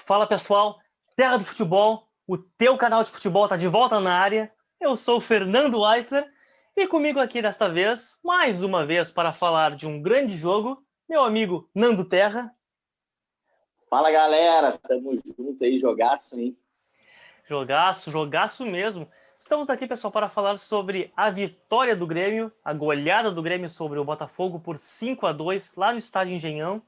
Fala pessoal, Terra do Futebol, o teu canal de futebol tá de volta na área. Eu sou o Fernando Leitner e comigo aqui desta vez, mais uma vez, para falar de um grande jogo, meu amigo Nando Terra. Fala galera, tamo junto aí, jogaço, hein? Jogaço mesmo. Estamos aqui, pessoal, para falar sobre a vitória do Grêmio, a goleada do Grêmio sobre o Botafogo por 5-2 lá no Estádio Engenhão.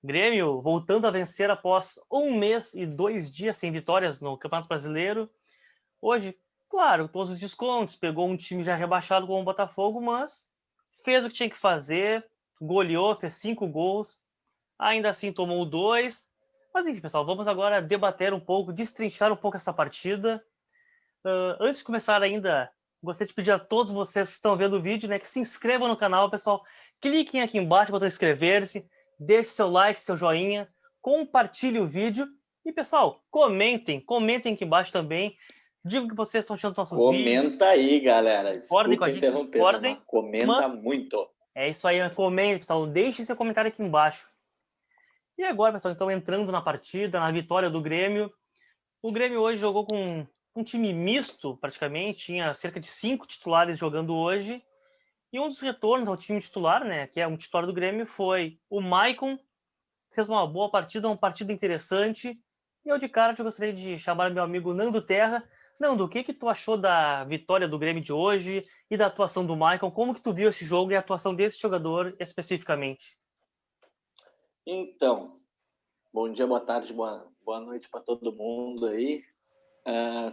Grêmio voltando a vencer após 1 mês e 2 dias sem vitórias no Campeonato Brasileiro. Hoje, claro, todos os descontos, pegou um time já rebaixado como o Botafogo, mas fez o que tinha que fazer, goleou, fez 5 gols, ainda assim tomou 2. Mas enfim, pessoal, vamos agora debater um pouco, destrinchar um pouco essa partida. Antes de começar ainda, gostaria de pedir a todos vocês que estão vendo o vídeo, né, que se inscrevam no canal, pessoal. Cliquem aqui embaixo no botão inscrever-se, deixe seu like, seu joinha, compartilhe o vídeo e, pessoal, comentem aqui embaixo também. Digam o que vocês estão achando dos nossos vídeos. Comenta aí, galera. Discordem com a Desculpa gente, interromper, mas discordem. comenta Mas muito. é isso aí, comentem, pessoal. Deixe seu comentário aqui embaixo. E agora, pessoal, então entrando na partida, na vitória do Grêmio. O Grêmio hoje jogou com um time misto, praticamente. Tinha cerca de 5 titulares jogando hoje. E um dos retornos ao time titular, né, que é um titular do Grêmio, foi o Maicon. Fez uma boa partida, uma partida interessante. E eu, de cara, eu gostaria de chamar meu amigo Nando Terra. Nando, o que tu achou da vitória do Grêmio de hoje e da atuação do Maicon? Como que tu viu esse jogo e a atuação desse jogador especificamente? Então, bom dia, boa tarde, boa noite para todo mundo aí.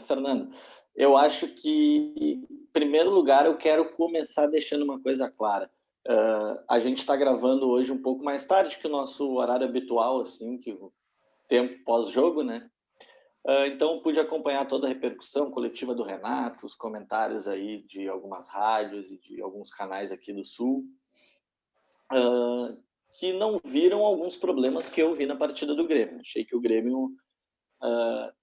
Fernando, eu acho que, em primeiro lugar, eu quero começar deixando uma coisa clara. A gente está gravando hoje um pouco mais tarde que o nosso horário habitual, assim, que o tempo pós-jogo, né? Então, pude acompanhar toda a repercussão coletiva do Renato, os comentários aí de algumas rádios e de alguns canais aqui do Sul, que não viram alguns problemas que eu vi na partida do Grêmio. Achei que o Grêmio,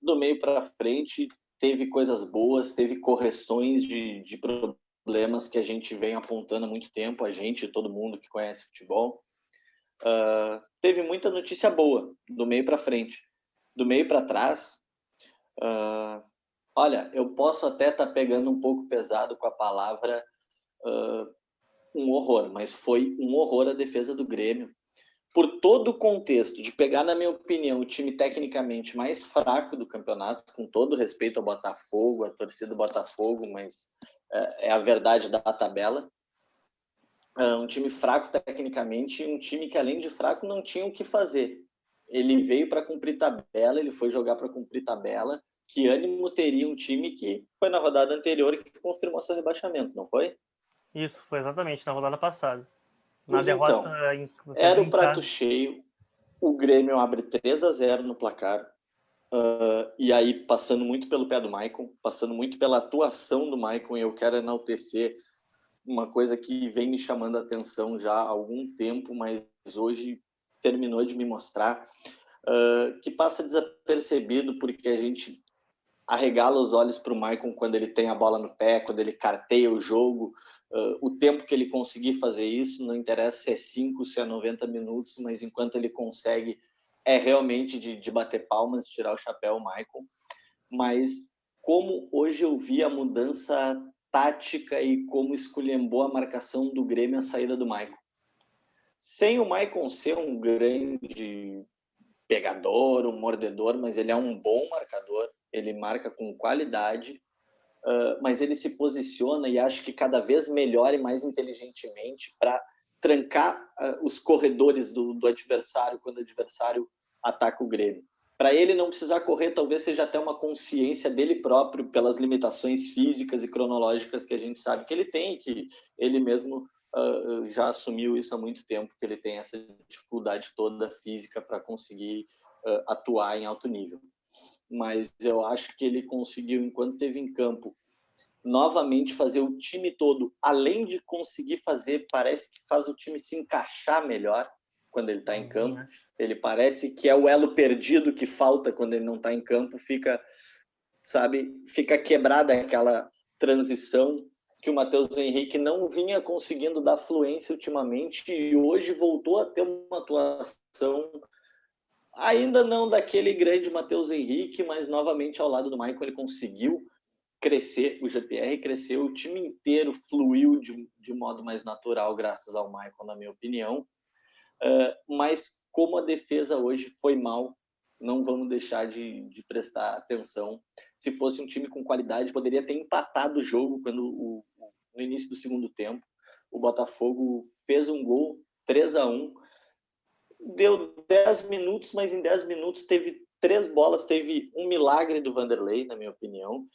do meio para frente, teve coisas boas, teve correções de problemas que a gente vem apontando há muito tempo, a gente, todo mundo que conhece futebol. Teve muita notícia boa, do meio para frente. Do meio para trás, olha, eu posso até estar pegando um pouco pesado com a palavra um horror, mas foi um horror a defesa do Grêmio. Por todo o contexto de pegar, na minha opinião, o time tecnicamente mais fraco do campeonato, com todo respeito ao Botafogo, à torcida do Botafogo, mas é a verdade da tabela. Um time fraco tecnicamente, um time que, além de fraco, não tinha o que fazer. Ele veio para cumprir tabela, ele foi jogar para cumprir tabela. Que ânimo teria um time que foi na rodada anterior e que confirmou seu rebaixamento, não foi? Isso, foi exatamente na rodada passada. Na Pois derrota então, perdida era o em prato casa. cheio. O Grêmio abre 3-0 no placar. E aí, passando muito pelo pé do Maicon, passando muito pela atuação do Maicon, eu quero enaltecer uma coisa que vem me chamando a atenção já há algum tempo, mas hoje terminou de me mostrar, que passa desapercebido porque a gente arregala os olhos para o Maicon quando ele tem a bola no pé, quando ele carteia o jogo, o tempo que ele conseguir fazer isso, não interessa se é 5, se é 90 minutos, mas enquanto ele consegue, é realmente de bater palmas, tirar o chapéu, Maicon. Mas como hoje eu vi a mudança tática e como esculhambou a marcação do Grêmio a saída do Maicon. Sem o Maicon ser um grande pegador, um mordedor, mas ele é um bom marcador, ele marca com qualidade, mas ele se posiciona e acho que cada vez melhor e mais inteligentemente para trancar os corredores do adversário quando o adversário ataca o Grêmio. Para ele não precisar correr, talvez seja até uma consciência dele próprio pelas limitações físicas e cronológicas que a gente sabe que ele tem, que ele mesmo já assumiu isso há muito tempo, que ele tem essa dificuldade toda física para conseguir atuar em alto nível. Mas eu acho que ele conseguiu, enquanto esteve em campo, novamente fazer o time todo, além de conseguir fazer, parece que faz o time se encaixar melhor quando ele está em campo. Ele parece que é o elo perdido que falta quando ele não está em campo, fica quebrada aquela transição que o Matheus Henrique não vinha conseguindo dar fluência ultimamente e hoje voltou a ter uma atuação ainda não daquele grande Matheus Henrique, mas novamente ao lado do Maicon ele conseguiu crescer, o GPR cresceu, o time inteiro fluiu de modo mais natural graças ao Maicon, na minha opinião. Mas como a defesa hoje foi mal, não vamos deixar de prestar atenção. Se fosse um time com qualidade, poderia ter empatado o jogo no início do segundo tempo. O Botafogo fez um gol, 3-1. Deu 10 minutos, mas em 10 minutos teve 3 bolas, teve um milagre do Vanderlei, na minha opinião,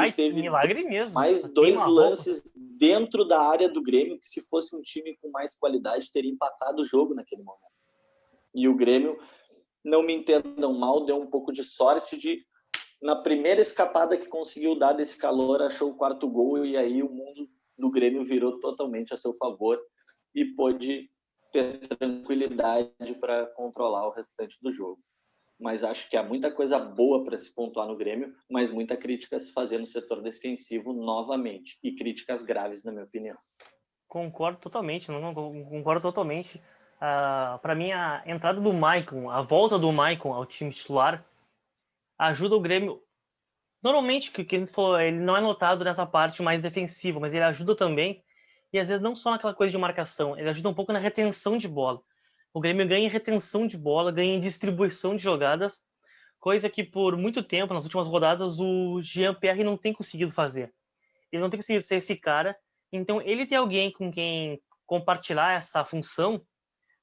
e teve milagre mesmo. mais 2 lances dentro da área do Grêmio, que se fosse um time com mais qualidade, teria empatado o jogo naquele momento. E o Grêmio, não me entendam mal, deu um pouco de sorte na primeira escapada que conseguiu dar desse calor, achou o quarto gol, e aí o mundo do Grêmio virou totalmente a seu favor e pôde ter tranquilidade para controlar o restante do jogo. Mas acho que há muita coisa boa para se pontuar no Grêmio, mas muita crítica a se fazer no setor defensivo novamente, e críticas graves, na minha opinião. Concordo totalmente, não concordo totalmente. Para mim, a entrada do Maicon, a volta do Maicon ao time titular, ajuda o Grêmio. Normalmente, o que a gente falou, ele não é notado nessa parte mais defensiva, mas ele ajuda também. E às vezes não só naquela coisa de marcação, ele ajuda um pouco na retenção de bola. O Grêmio ganha em retenção de bola, ganha em distribuição de jogadas, coisa que por muito tempo, nas últimas rodadas, o Jean-Pierre não tem conseguido fazer. Ele não tem conseguido ser esse cara. Então, ele ter alguém com quem compartilhar essa função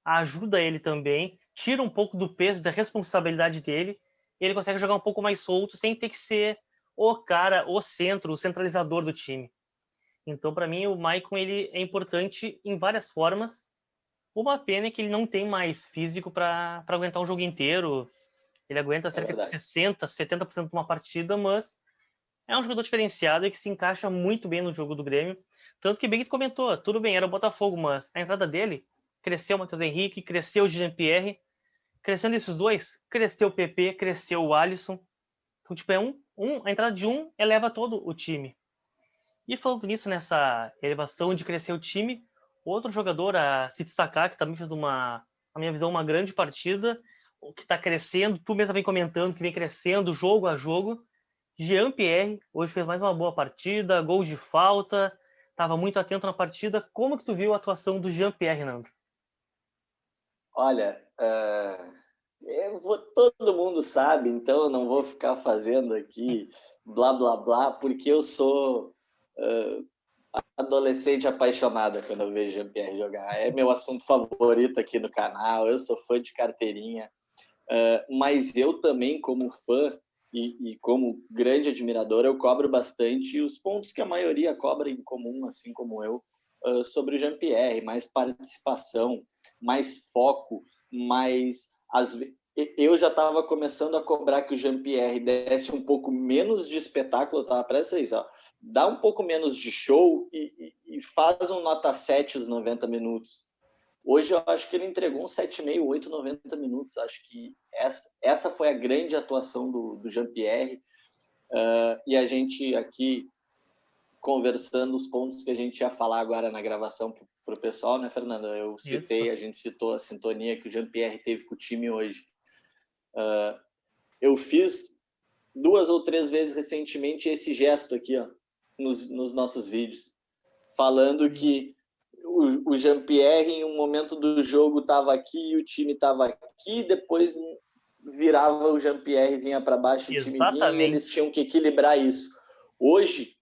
ajuda ele também, tira um pouco do peso, da responsabilidade dele, e ele consegue jogar um pouco mais solto, sem ter que ser o cara, o centro, o centralizador do time. Então, para mim, o Maicon ele é importante em várias formas. Uma pena é que ele não tem mais físico para aguentar um jogo inteiro. Ele aguenta cerca de 60%, 70% de uma partida, mas é um jogador diferenciado e que se encaixa muito bem no jogo do Grêmio. Tanto que o Biggs comentou, tudo bem, era o Botafogo, mas a entrada dele, cresceu o Matheus Henrique, cresceu o Jean-Pierre, crescendo esses dois, cresceu o PP, cresceu o Alisson. Então, tipo, a entrada de um eleva todo o time. E falando nisso, nessa elevação de crescer o time, outro jogador a se destacar, que também fez na minha visão, uma grande partida, que está crescendo, tu mesmo vem comentando que vem crescendo jogo a jogo, Jean-Pierre, hoje fez mais uma boa partida, gol de falta, estava muito atento na partida. Como que tu viu a atuação do Jean-Pierre, Nando? Olha, todo mundo sabe, então eu não vou ficar fazendo aqui blá blá blá, porque eu sou adolescente apaixonada quando eu vejo Jean-Pierre jogar. É meu assunto favorito aqui no canal, eu sou fã de carteirinha, mas eu também, como fã e como grande admirador, eu cobro bastante os pontos que a maioria cobra em comum, assim como eu, sobre o Jean-Pierre, mais participação, mais foco, mais... Eu já estava começando a cobrar que o Jean-Pierre desse um pouco menos de espetáculo, eu estava prestes a isso, ó, dá um pouco menos de show e faz um nota 7 os 90 minutos. Hoje eu acho que ele entregou um 7,5, 8, 90 minutos. Acho que essa foi a grande atuação do Jean-Pierre. E a gente aqui conversando os pontos que a gente ia falar agora na gravação para o pessoal, né, Fernando? A gente citou a sintonia que o Jean-Pierre teve com o time hoje. Eu fiz 2 ou 3 vezes recentemente esse gesto aqui, ó, nos nossos vídeos, falando que o Jean-Pierre, em um momento do jogo, estava aqui e o time estava aqui, depois virava o Jean-Pierre, vinha para baixo, o time vinha, e eles tinham que equilibrar isso. Hoje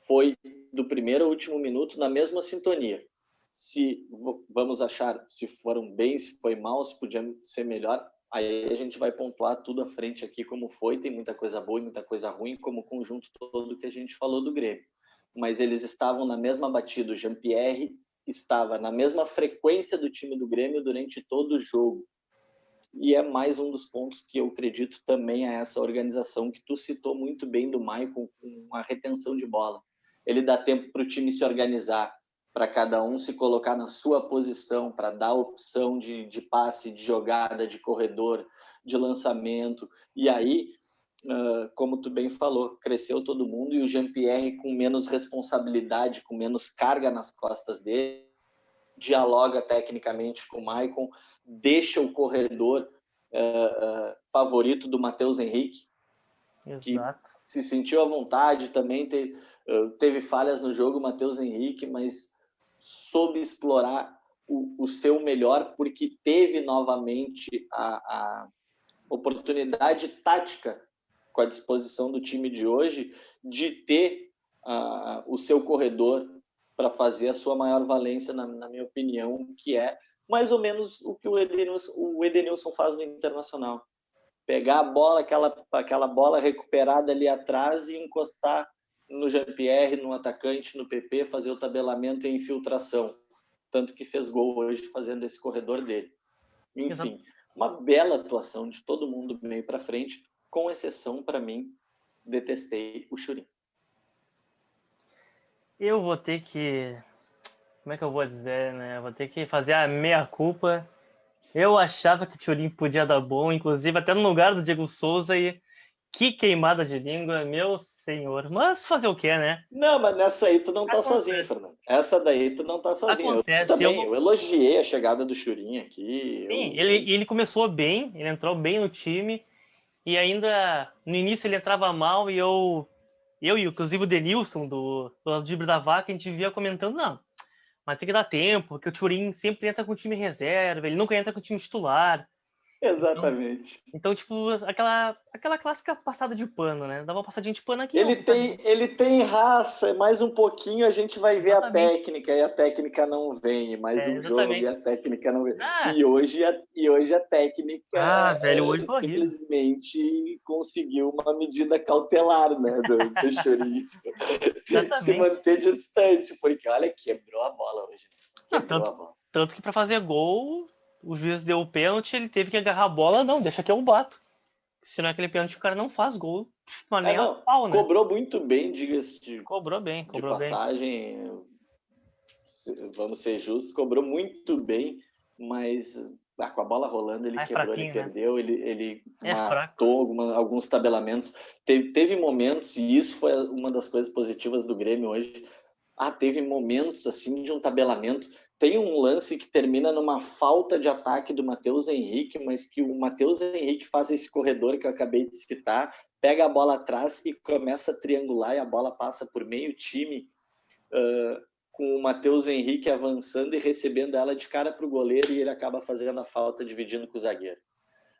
foi do primeiro ao último minuto na mesma sintonia. Se vamos achar se foram bem, se foi mal, se podia ser melhor, aí a gente vai pontuar tudo à frente aqui como foi, tem muita coisa boa e muita coisa ruim, como o conjunto todo que a gente falou do Grêmio. Mas eles estavam na mesma batida, o Jean-Pierre estava na mesma frequência do time do Grêmio durante todo o jogo. E é mais um dos pontos que eu acredito também a essa organização que tu citou muito bem do Maicon, com a retenção de bola. Ele dá tempo para o time se organizar, para cada um se colocar na sua posição, para dar opção de passe, de jogada, de corredor, de lançamento. E aí, como tu bem falou, cresceu todo mundo e o Jean-Pierre com menos responsabilidade, com menos carga nas costas dele, dialoga tecnicamente com o Maicon, deixa o corredor favorito do Matheus Henrique, Exato. que se sentiu à vontade também, teve falhas no jogo, o Matheus Henrique, mas soube explorar o seu melhor, porque teve novamente a oportunidade tática com a disposição do time de hoje de ter o seu corredor para fazer a sua maior valência, na minha opinião, que é mais ou menos o que o Edenilson faz no Internacional. Pegar a bola, aquela bola recuperada ali atrás e encostar no Jean-Pierre, no atacante, no PP, fazer o tabelamento e a infiltração. Tanto que fez gol hoje fazendo esse corredor dele. Enfim, uma bela atuação de todo mundo do meio para frente, com exceção, para mim, detestei o Churin. Eu vou ter que... Como é que eu vou dizer, né? Vou ter que fazer a meia-culpa. Eu achava que o Thuram podia dar bom, inclusive até no lugar do Diego Souza, e que queimada de língua, meu senhor. Mas fazer o quê, né? Não, mas nessa aí tu não tá sozinho, Fernando. Essa daí tu não tá sozinho. Acontece. Eu elogiei a chegada do Churin aqui. Sim, ele começou bem, ele entrou bem no time, e ainda no início ele entrava mal, e eu e inclusive o Denilson, do Aldibre da Vaca, a gente via comentando, não, mas tem que dar tempo, porque o Thuram sempre entra com o time reserva, ele nunca entra com o time titular. Exatamente. Então, tipo, aquela clássica passada de pano, né? Dava uma passadinha de pano aqui. Ele tem raça, mais um pouquinho a gente vai ver Exatamente. a técnica, e a técnica não vem, mais um jogo e a técnica não vem. Ah, E hoje a técnica velho, hoje foi horrível. simplesmente conseguiu uma medida cautelar, né, do Churin. Tem que se manter distante, porque olha, quebrou a bola hoje. Tanto que para fazer gol, o juiz deu o pênalti, ele teve que agarrar a bola, não, deixa que eu bato. Senão aquele pênalti o cara não faz gol, mas nem a pau, né? Cobrou muito bem, diga-se de passagem. Vamos ser justos, cobrou muito bem, mas com a bola rolando ele quebrou, ele perdeu, né? ele matou alguns tabelamentos. Teve momentos, e isso foi uma das coisas positivas do Grêmio hoje. Teve momentos assim de um tabelamento. Tem um lance que termina numa falta de ataque do Matheus Henrique, mas que o Matheus Henrique faz esse corredor que eu acabei de citar, pega a bola atrás e começa a triangular, e a bola passa por meio time, com o Matheus Henrique avançando e recebendo ela de cara para o goleiro, e ele acaba fazendo a falta, dividindo com o zagueiro.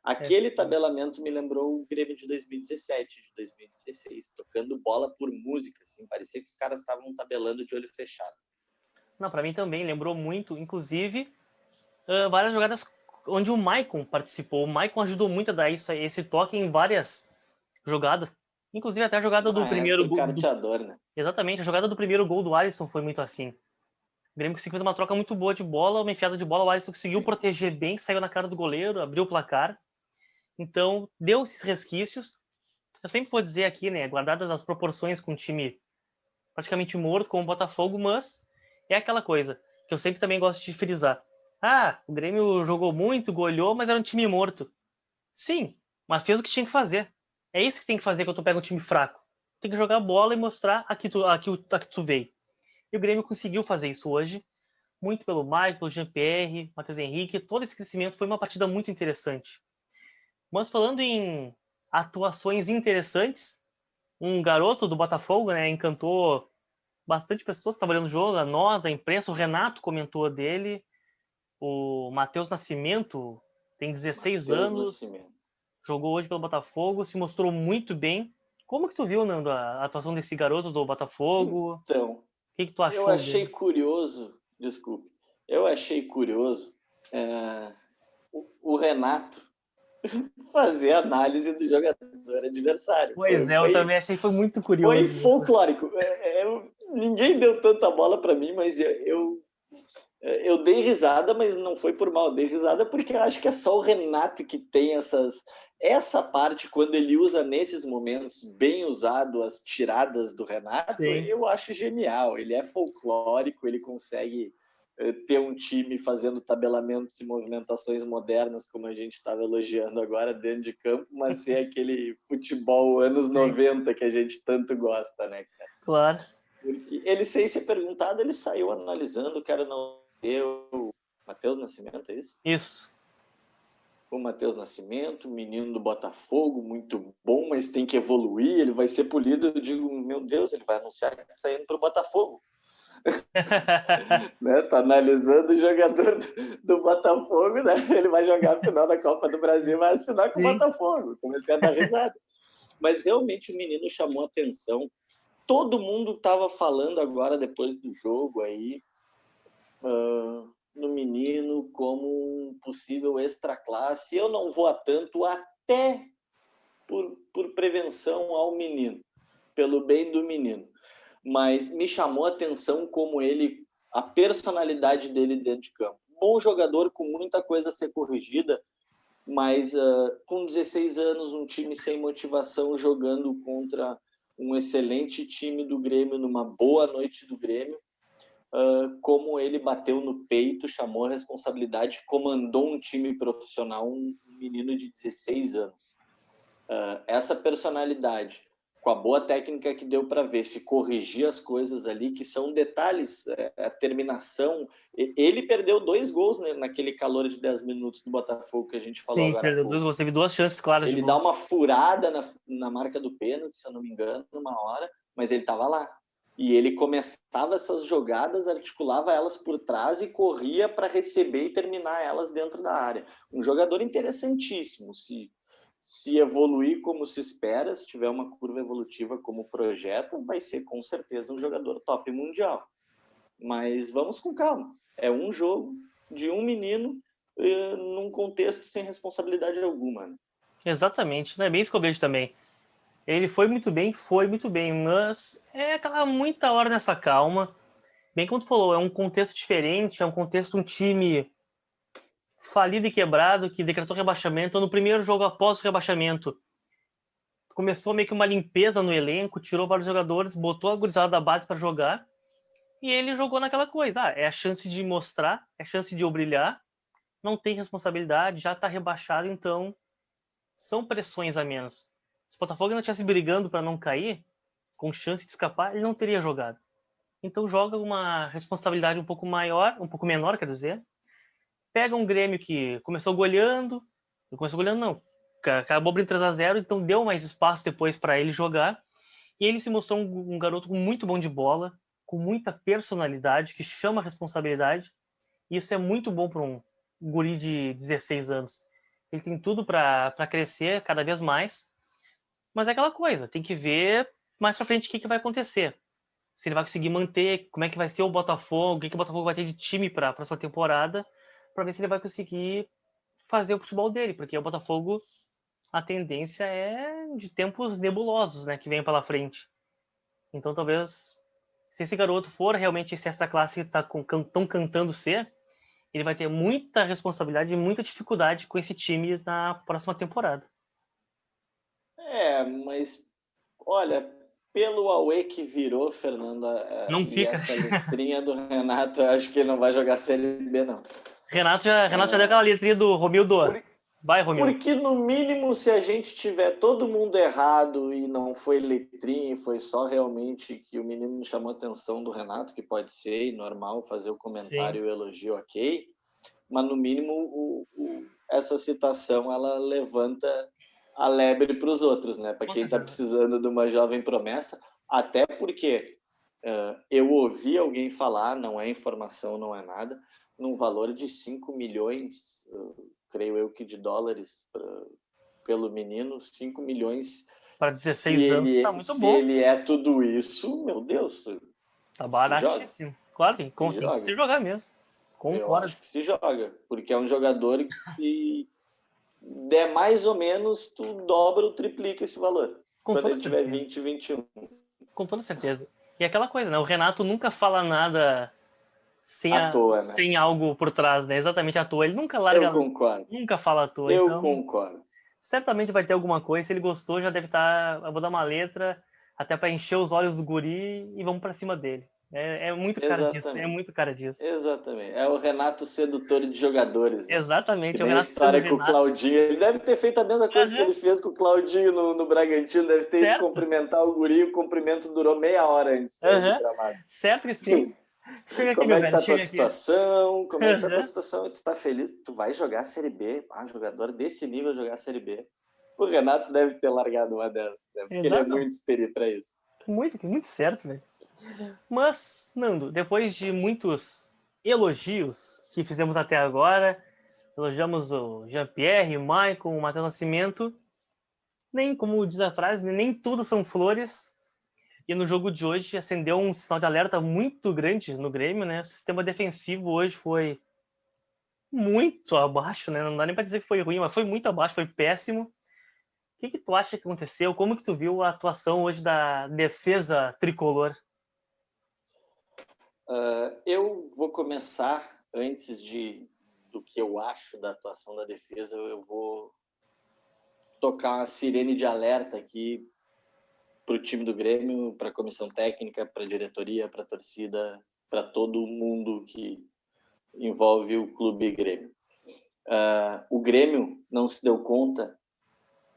Aquele tabelamento me lembrou o Grêmio de 2017, de 2016, tocando bola por música, assim, parecia que os caras estavam tabelando de olho fechado. Não, para mim também, lembrou muito, inclusive, várias jogadas onde o Maicon participou. O Maicon ajudou muito a dar esse toque em várias jogadas, inclusive até a jogada do primeiro gol. Né? Exatamente, a jogada do primeiro gol do Alisson foi muito assim. O Grêmio conseguiu fazer uma troca muito boa de bola, uma enfiada de bola, o Alisson conseguiu proteger bem, saiu na cara do goleiro, abriu o placar. Então, deu esses resquícios. Eu sempre vou dizer aqui, né, guardadas as proporções com um time praticamente morto, como o Botafogo, mas é aquela coisa que eu sempre também gosto de frisar. O Grêmio jogou muito, goleou, mas era um time morto. Sim, mas fez o que tinha que fazer. É isso que tem que fazer quando tu pega um time fraco. Tem que jogar a bola e mostrar a que tu veio. E o Grêmio conseguiu fazer isso hoje, muito pelo Michael, Jean-Pierre, Matheus Henrique. Todo esse crescimento foi uma partida muito interessante. Mas falando em atuações interessantes, um garoto do Botafogo, né, encantou bastante pessoas que estavam olhando o jogo, a imprensa, o Renato comentou dele, o Matheus Nascimento tem 16 anos, jogou hoje pelo Botafogo, se mostrou muito bem. Como que tu viu, Nando, a atuação desse garoto do Botafogo? Então, o que tu achou eu achei dele? curioso, o Renato fazer análise do jogador adversário. Eu também achei que foi muito curioso. Foi folclórico. Ninguém deu tanta bola para mim, mas eu dei risada, mas não foi por mal. Eu dei risada porque eu acho que é só o Renato que tem essa parte, quando ele usa nesses momentos, bem usado, as tiradas do Renato. Sim. Eu acho genial. Ele é folclórico, ele consegue ter um time fazendo tabelamentos e movimentações modernas, como a gente estava elogiando agora dentro de campo, mas ser aquele futebol anos 90 que a gente tanto gosta, né, cara? Claro. Porque ele, sem ser perguntado, ele saiu analisando, o cara não deu. Matheus Nascimento, é isso? Isso. o Matheus Nascimento, menino do Botafogo, muito bom, mas tem que evoluir, ele vai ser polido. Eu digo, meu Deus, ele vai anunciar que está indo para o Botafogo. Né? Tô analisando o jogador do Botafogo, né? Ele vai jogar a final da Copa do Brasil e vai assinar com o Botafogo. Comecei a dar risada. Mas realmente o menino chamou atenção. Todo mundo estava falando agora, depois do jogo, aí, no menino como um possível extraclasse. Eu não vou a tanto, até por prevenção ao menino, pelo bem do menino. Mas me chamou a atenção como a personalidade dele dentro de campo. Bom jogador, com muita coisa a ser corrigida, mas com 16 anos, um time sem motivação, jogando contra um excelente time do Grêmio, numa boa noite do Grêmio, como ele bateu no peito, chamou a responsabilidade, comandou um time profissional, um menino de 16 anos. Essa personalidade, com a boa técnica que deu para ver, se corrigir as coisas ali, que são detalhes, a terminação. Ele perdeu 2 gols, né, naquele calor de 10 minutos do Botafogo que a gente falou agora. Sim, perdeu 2 gols, teve 2 chances claras de gol. Ele dá uma furada na marca do pênalti, se eu não me engano, numa hora, mas ele estava lá. E ele começava essas jogadas, articulava elas por trás e corria para receber e terminar elas dentro da área. Um jogador interessantíssimo, se evoluir como se espera, se tiver uma curva evolutiva como projeta, vai ser com certeza um jogador top mundial. Mas vamos com calma. É um jogo de um menino num contexto sem responsabilidade alguma. Né? Exatamente, não é bem isso que eu vejo também. Ele foi muito bem, mas é aquela muita hora nessa calma. Bem como tu falou, é um contexto diferente, é um contexto, um time falido e quebrado, que decretou rebaixamento. No primeiro jogo após o rebaixamento, começou meio que uma limpeza no elenco, tirou vários jogadores, botou a gurizada da base para jogar, e ele jogou naquela coisa. É a chance de mostrar, é a chance de eu brilhar, não tem responsabilidade, já está rebaixado, então são pressões a menos. Se o Botafogo não estivesse brigando para não cair, com chance de escapar, ele não teria jogado. Então joga uma responsabilidade um pouco maior, um pouco menor, quer dizer. Pega um Grêmio que começou goleando não, acabou abrindo 3-0, então deu mais espaço depois para ele jogar. E ele se mostrou um garoto muito bom de bola, com muita personalidade, que chama a responsabilidade. E isso é muito bom para um guri de 16 anos. Ele tem tudo para crescer cada vez mais. Mas é aquela coisa, tem que ver mais para frente o que vai acontecer. Se ele vai conseguir manter, como é que vai ser o Botafogo, o que o Botafogo vai ter de time para a próxima temporada, para ver se ele vai conseguir fazer o futebol dele, porque o Botafogo, a tendência é de tempos nebulosos, né, que vem pela frente. Então talvez, se esse garoto for realmente essa classe que estão cantando ser, ele vai ter muita responsabilidade e muita dificuldade com esse time na próxima temporada. Mas olha, pelo Aue que virou, Fernanda, não fica. Essa letrinha do Renato, eu acho que ele não vai jogar Série B, não. Renato já deu aquela letrinha do Romildo. Vai, Romildo. Porque, no mínimo, se a gente tiver todo mundo errado e não foi letrinha, foi só realmente que o menino chamou a atenção do Renato, que pode ser normal fazer o comentário e o elogio, ok, mas, no mínimo, essa citação, ela levanta a lebre para os outros, né? Para quem está precisando de uma jovem promessa, até porque eu ouvi alguém falar, não é informação, não é nada, num valor de 5 milhões, creio eu que de dólares pelo menino, 5 milhões. Para 16 anos, tá muito bom. Se ele é tudo isso, meu Deus. Tá baratíssimo. Claro que tem se jogar mesmo. Concordo. Eu acho que se joga, porque é um jogador que se der mais ou menos, tu dobra ou triplica esse valor. Quando ele tiver 20, 21. Com toda certeza. E é aquela coisa, né? O Renato nunca fala nada sem algo por trás, né? Exatamente à toa. Ele nunca larga. Eu concordo. Nunca fala à toa. Eu concordo. Certamente vai ter alguma coisa. Se ele gostou, já deve estar. Eu vou dar uma letra até para encher os olhos do guri e vamos para cima dele. É muito cara disso. É muito cara disso. Exatamente. É o Renato sedutor de jogadores. Né? Exatamente. Que nem a história com o Claudinho. Ele deve ter feito a mesma coisa que ele fez com o Claudinho no Bragantino. Deve ter ido cumprimentar o guri. O cumprimento durou meia hora antes do gramado. Certo que sim. Chega aqui, Como meu é que velho, tá a tua chega aqui. situação? Como é que tá a tua Aham. situação? Tu tá feliz? Tu vai jogar a Série B? Ah, jogador desse nível jogar a Série B. O Renato deve ter largado uma dessas, né? Porque ele é Exato. muito experiente pra isso. Muito certo, velho. Mas, Nando, depois de muitos elogios que fizemos até agora, elogiamos o Jean-Pierre, o Maicon, o Matheus Nascimento, nem, como diz a frase, nem tudo são flores. E no jogo de hoje acendeu um sinal de alerta muito grande no Grêmio, né? O sistema defensivo hoje foi muito abaixo, né? Não dá nem para dizer que foi ruim, mas foi muito abaixo, foi péssimo. O que tu acha que aconteceu? Como que tu viu a atuação hoje da defesa tricolor? Eu vou começar, antes do que eu acho da atuação da defesa, eu vou tocar uma sirene de alerta aqui para o time do Grêmio, para a comissão técnica, para a diretoria, para a torcida, para todo mundo que envolve o clube Grêmio. O Grêmio não se deu conta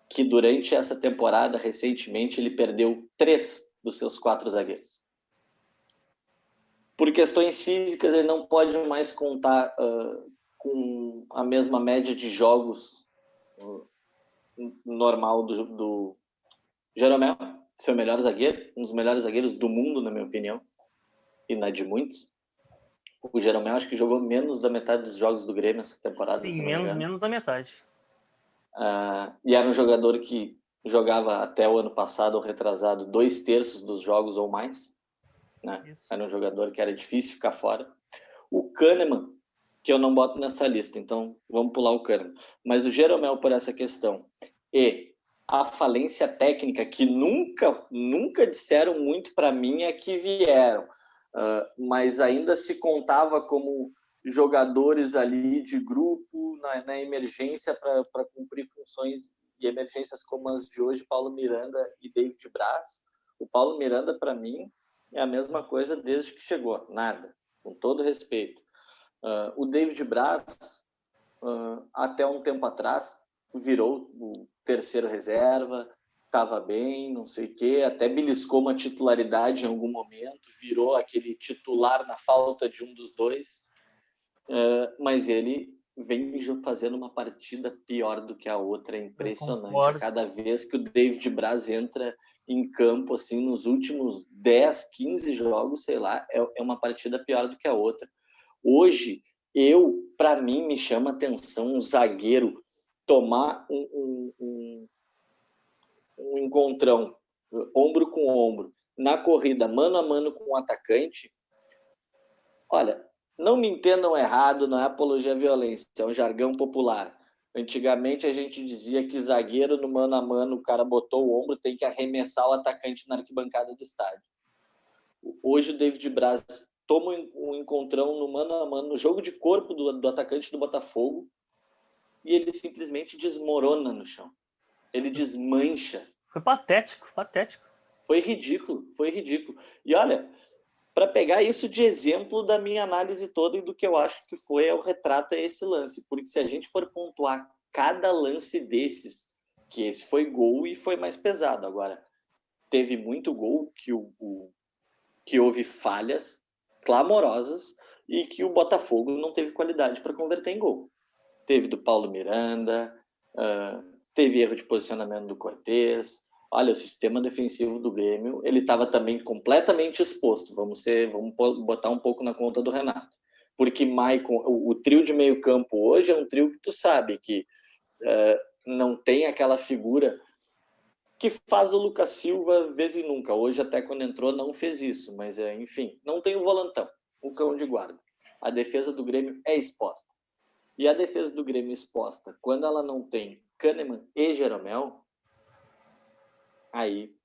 que durante essa temporada, recentemente, ele perdeu 3 dos seus 4 zagueiros. Por questões físicas, ele não pode mais contar com a mesma média de jogos normal do Jeromel, seu melhor zagueiro, um dos melhores zagueiros do mundo, na minha opinião, e na de muitos. O Jeromel acho que jogou menos da metade dos jogos do Grêmio essa temporada, Sim, se não me engano. menos da metade. E era um jogador que jogava até o ano passado ou retrasado 2/3 dos jogos ou mais. Né? Era um jogador que era difícil ficar fora. O Kahneman, que eu não boto nessa lista, então vamos pular o Kahneman. Mas o Jeromel, por essa questão, e a falência técnica, que nunca disseram muito para mim, é que vieram. Mas ainda se contava como jogadores ali de grupo na emergência para cumprir funções e emergências como as de hoje, Paulo Miranda e David Braz. O Paulo Miranda, para mim, é a mesma coisa desde que chegou, nada, com todo respeito. O David Braz, até um tempo atrás, virou o terceiro reserva, estava bem, não sei o quê, até beliscou uma titularidade em algum momento, virou aquele titular na falta de um dos dois, mas ele vem fazendo uma partida pior do que a outra, é impressionante. A cada vez que o David Braz entra em campo, assim, nos últimos 10, 15 jogos, sei lá, é uma partida pior do que a outra. Hoje, para mim, me chama atenção um zagueiro tomar um encontrão, ombro com ombro, na corrida, mano a mano com o atacante. Olha, não me entendam errado, não é apologia à violência, é um jargão popular. Antigamente a gente dizia que zagueiro no mano a mano, o cara botou o ombro, tem que arremessar o atacante na arquibancada do estádio. Hoje o David Braz toma um encontrão no mano a mano, no jogo de corpo do atacante do Botafogo, e ele simplesmente desmorona no chão. Ele desmancha. Foi patético. Foi ridículo. E olha, para pegar isso de exemplo da minha análise toda e do que eu acho que foi, o retrato é esse lance. Porque se a gente for pontuar cada lance desses, que esse foi gol e foi mais pesado. Agora, teve muito gol que houve falhas clamorosas e que o Botafogo não teve qualidade para converter em gol. Teve do Paulo Miranda, teve erro de posicionamento do Cortez. Olha, o sistema defensivo do Grêmio, ele estava também completamente exposto. Vamos botar um pouco na conta do Renato. Porque Maicon, o trio de meio campo hoje é um trio que tu sabe que não tem aquela figura que faz o Lucas Silva vez e nunca. Hoje, até quando entrou, não fez isso. Mas, enfim, não tem o volantão, o cão de guarda. A defesa do Grêmio é exposta. E a defesa do Grêmio exposta, quando ela não tem Kahneman e Jeromel, aí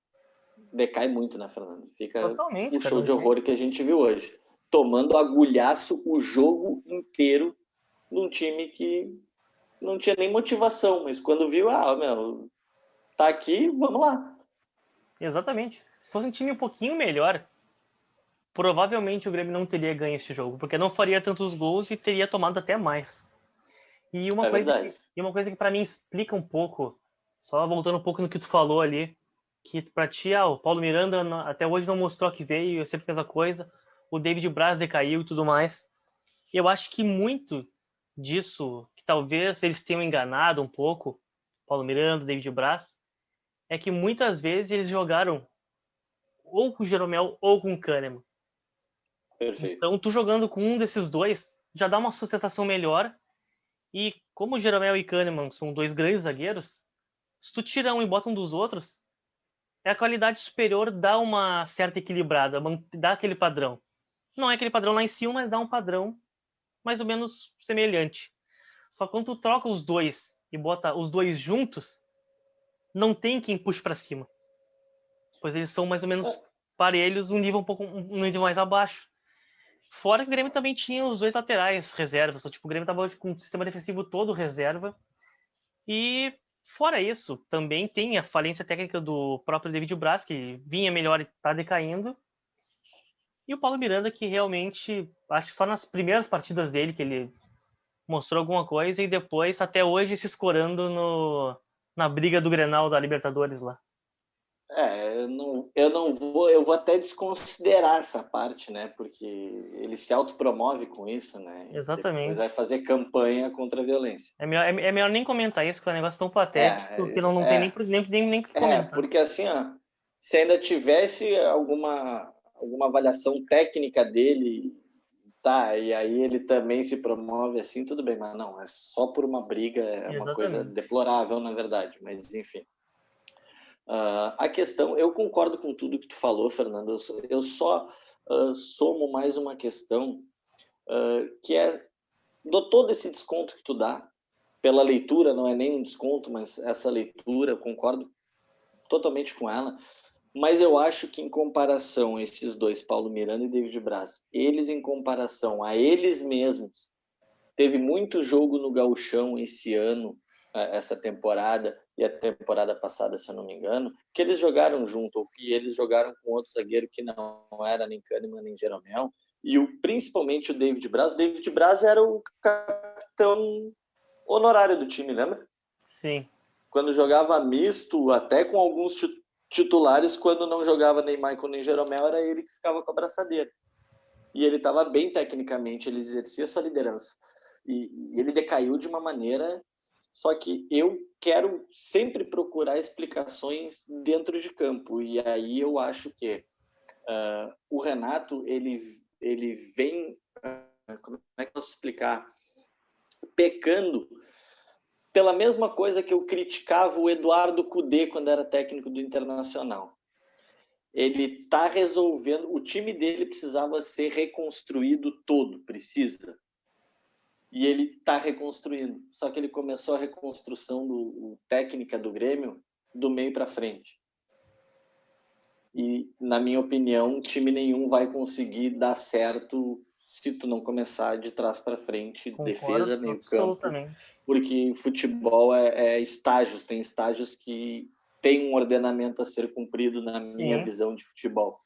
decai muito, né, Fernando? Fica Totalmente, o cara. show de horror que a gente viu hoje. Tomando agulhaço o jogo inteiro num time que não tinha nem motivação, mas quando viu, tá aqui, vamos lá. Exatamente. Se fosse um time um pouquinho melhor, provavelmente o Grêmio não teria ganho esse jogo, porque não faria tantos gols e teria tomado até mais. E uma coisa que para mim explica um pouco, só voltando um pouco no que tu falou ali, que para ti, o Paulo Miranda até hoje não mostrou que veio, é sempre a mesma coisa. o David Braz decaiu e tudo mais. E eu acho que muito disso, que talvez eles tenham enganado um pouco, Paulo Miranda, David Braz, é que muitas vezes eles jogaram ou com o Jeromel ou com o Kahneman. Perfeito. Então, tu jogando com um desses dois, já dá uma sustentação melhor. E como o Jeromel e Kahneman são dois grandes zagueiros, se tu tira um e bota um dos outros, a qualidade superior dá uma certa equilibrada, dá aquele padrão. Não é aquele padrão lá em cima, mas dá um padrão mais ou menos semelhante. Só que quando tu troca os dois e bota os dois juntos, não tem quem puxe para cima. Pois eles são mais ou menos parelhos, um nível mais abaixo. Fora que o Grêmio também tinha os dois laterais reservas. Tipo, o Grêmio tava hoje com o sistema defensivo todo reserva. E fora isso, também tem a falência técnica do próprio David Braz, que vinha melhor e tá decaindo. E o Paulo Miranda, que realmente, acho que só nas primeiras partidas dele que ele mostrou alguma coisa e depois, até hoje, se escorando na briga do Grenal da Libertadores lá. Eu vou até desconsiderar essa parte, né? Porque ele se autopromove com isso, né? E depois vai Exatamente. fazer campanha contra a violência. É melhor nem comentar isso, que é um negócio tão patético que não tem É, nem que comentar. porque assim, ó, se ainda tivesse alguma avaliação técnica dele, tá, e aí ele também se promove assim, tudo bem, mas não, é só por uma briga, é uma coisa Exatamente. deplorável, na verdade, mas enfim. A questão, eu concordo com tudo que tu falou, Fernando, eu só somo mais uma questão que é, dou todo esse desconto que tu dá, pela leitura, não é nem um desconto, mas essa leitura, eu concordo totalmente com ela, mas eu acho que em comparação a esses dois, Paulo Miranda e David Braz, eles em comparação a eles mesmos, teve muito jogo no Gauchão esse ano, essa temporada e a temporada passada, se eu não me engano, que eles jogaram junto, ou que eles jogaram com outro zagueiro que não era nem Kahneman nem Jeromel, e principalmente o David Braz. O David Braz era o capitão honorário do time, lembra? Sim. Quando jogava misto, até com alguns titulares, quando não jogava nem Michael nem Jeromel, era ele que ficava com a braçadeira. E ele estava bem tecnicamente, ele exercia sua liderança. E ele decaiu de uma maneira. Só que eu quero sempre procurar explicações dentro de campo. E aí eu acho que o Renato, ele vem. Como é que eu posso explicar? Pecando pela mesma coisa que eu criticava o Eduardo Cudê quando era técnico do Internacional. Ele está resolvendo, o time dele precisava ser reconstruído todo, precisa. E ele está reconstruindo. Só que ele começou a reconstrução técnica do Grêmio do meio para frente. E, na minha opinião, time nenhum vai conseguir dar certo se tu não começar de trás para frente, Concordo defesa, meio campo, absolutamente. porque futebol é estágios, tem estágios que tem um ordenamento a ser cumprido na minha Sim. visão de futebol.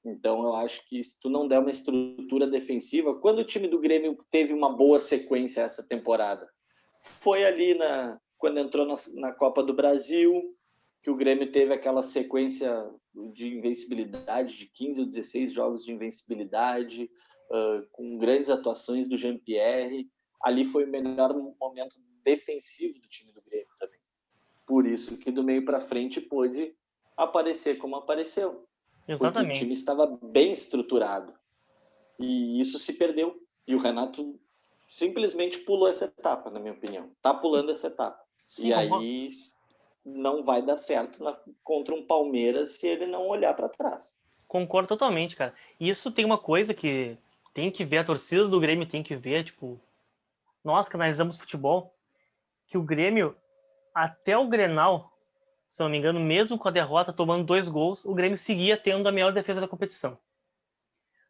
Então, eu acho que se tu não der uma estrutura defensiva, quando o time do Grêmio teve uma boa sequência essa temporada, foi ali quando entrou na Copa do Brasil, que o Grêmio teve aquela sequência de invencibilidade, de 15 ou 16 jogos de invencibilidade, com grandes atuações do Jean-Pierre. Ali foi o melhor momento defensivo do time do Grêmio também. Por isso que do meio para frente pôde aparecer como apareceu. Porque o time Exatamente. estava bem estruturado. E isso se perdeu. E o Renato simplesmente pulou essa etapa, na minha opinião. Está pulando essa etapa. Sim, E concordo. aí não vai dar certo contra um Palmeiras se ele não olhar para trás. Concordo totalmente, cara. E isso tem uma coisa que tem que ver, a torcida do Grêmio tem que ver, tipo, nós que analisamos futebol, que o Grêmio, até o Grenal, se eu não me engano, mesmo com a derrota, tomando 2 gols, o Grêmio seguia tendo a melhor defesa da competição.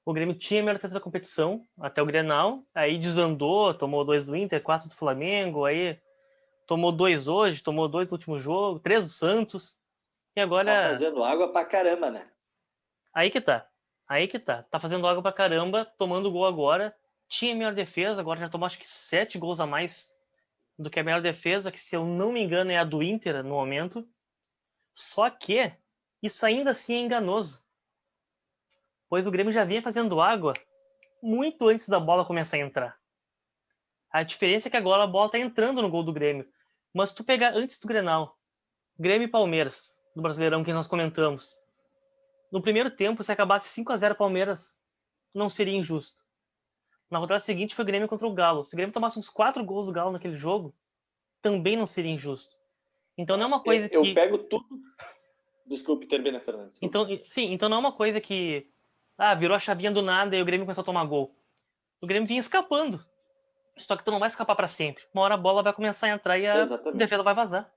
O Grêmio tinha a melhor defesa da competição até o Grenal, aí desandou, tomou 2 do Inter, 4 do Flamengo, aí tomou 2 hoje, tomou 2 no último jogo, 3 do Santos, e Tá agora fazendo água pra caramba, né? aí que tá. Aí que tá. Tá fazendo água pra caramba, tomando gol agora. Tinha a melhor defesa, agora já tomou acho que 7 gols a mais do que a melhor defesa, que se eu não me engano é a do Inter no momento. Só que isso ainda assim é enganoso. pois o Grêmio já vinha fazendo água muito antes da bola começar a entrar. A diferença é que agora a bola está entrando no gol do Grêmio. Mas se tu pegar antes do Grenal, Grêmio e Palmeiras, do Brasileirão que nós comentamos, no primeiro tempo, se acabasse 5-0 Palmeiras, não seria injusto. Na rodada seguinte foi o Grêmio contra o Galo. Se o Grêmio tomasse uns 4 gols do Galo naquele jogo, também não seria injusto. Então não é uma coisa que... Eu pego tudo... Desculpe, termina, Fernando. Então não é uma coisa que... virou a chavinha do nada e o Grêmio começou a tomar gol. O Grêmio vinha escapando. Só que tu não vai escapar para sempre. Uma hora a bola vai começar a entrar e a defesa vai vazar.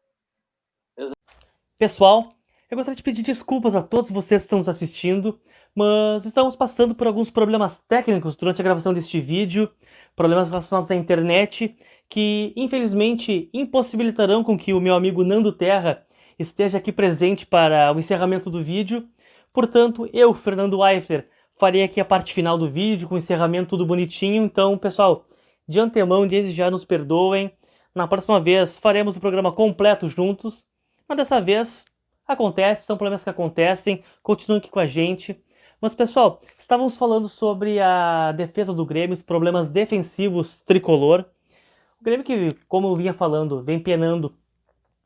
Pessoal, eu gostaria de pedir desculpas a todos vocês que estão nos assistindo, mas estamos passando por alguns problemas técnicos durante a gravação deste vídeo, problemas relacionados à internet, que infelizmente impossibilitarão com que o meu amigo Nando Terra esteja aqui presente para o encerramento do vídeo. Portanto, eu, Fernando Eifler, farei aqui a parte final do vídeo, com o encerramento tudo bonitinho. Então, pessoal, de antemão, desde já nos perdoem. Na próxima vez faremos o programa completo juntos, mas dessa vez acontece, são problemas que acontecem, continuem aqui com a gente. Mas, pessoal, estávamos falando sobre a defesa do Grêmio, os problemas defensivos tricolor. O Grêmio que, como eu vinha falando, vem penando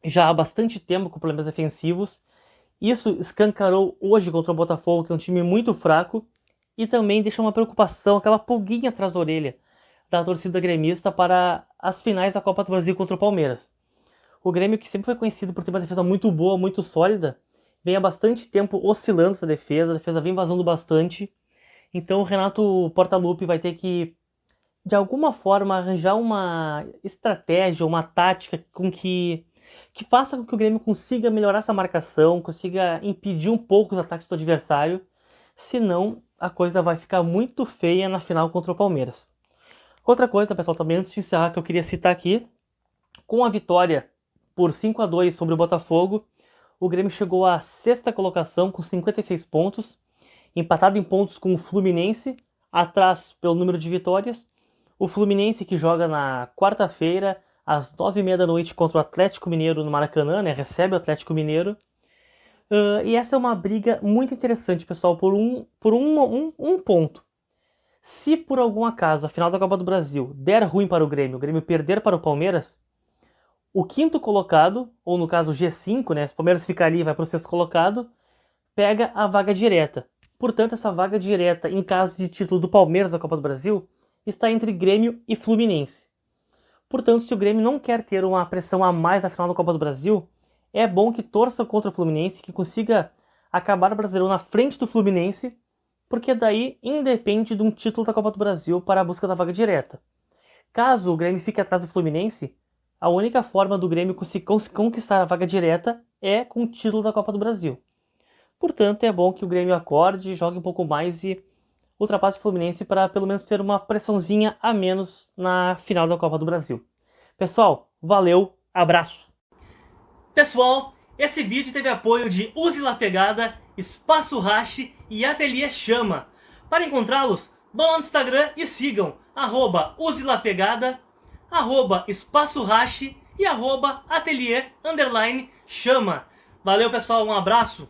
já há bastante tempo com problemas defensivos. Isso escancarou hoje contra o Botafogo, que é um time muito fraco, e também deixa uma preocupação, aquela pulguinha atrás da orelha da torcida gremista para as finais da Copa do Brasil contra o Palmeiras. O Grêmio, que sempre foi conhecido por ter uma defesa muito boa, muito sólida, vem há bastante tempo oscilando essa defesa, a defesa vem vazando bastante. Então o Renato Portaluppi vai ter que, de alguma forma, arranjar uma estratégia, uma tática que faça com que o Grêmio consiga melhorar essa marcação, consiga impedir um pouco os ataques do adversário, senão a coisa vai ficar muito feia na final contra o Palmeiras. Outra coisa, pessoal, também antes de encerrar, que eu queria citar aqui, com a vitória por 5-2 sobre o Botafogo, o Grêmio chegou à sexta colocação com 56 pontos, empatado em pontos com o Fluminense, atrás pelo número de vitórias. O Fluminense, que joga na quarta-feira, às 9h30 da noite, contra o Atlético Mineiro no Maracanã, né? Recebe o Atlético Mineiro. E essa é uma briga muito interessante, pessoal, por um ponto. Se por algum acaso a final da Copa do Brasil der ruim para o Grêmio perder para o Palmeiras, o quinto colocado, ou no caso o G5, né, se o Palmeiras ficar ali e vai para o sexto colocado, pega a vaga direta. Portanto, essa vaga direta, em caso de título do Palmeiras da Copa do Brasil, está entre Grêmio e Fluminense. Portanto, se o Grêmio não quer ter uma pressão a mais na final da Copa do Brasil, é bom que torça contra o Fluminense, que consiga acabar o Brasileirão na frente do Fluminense, porque daí independe de um título da Copa do Brasil para a busca da vaga direta. Caso o Grêmio fique atrás do Fluminense, a única forma do Grêmio conquistar a vaga direta é com o título da Copa do Brasil. Portanto, é bom que o Grêmio acorde, jogue um pouco mais e ultrapasse o Fluminense para pelo menos ter uma pressãozinha a menos na final da Copa do Brasil. Pessoal, valeu, abraço! Pessoal, esse vídeo teve apoio de Use La Pegada, Espaço Rache e Ateliê Chama. Para encontrá-los, vão lá no Instagram e sigam @uselapegada, @espaço rache e @ateliê_chama. Valeu, pessoal, um abraço!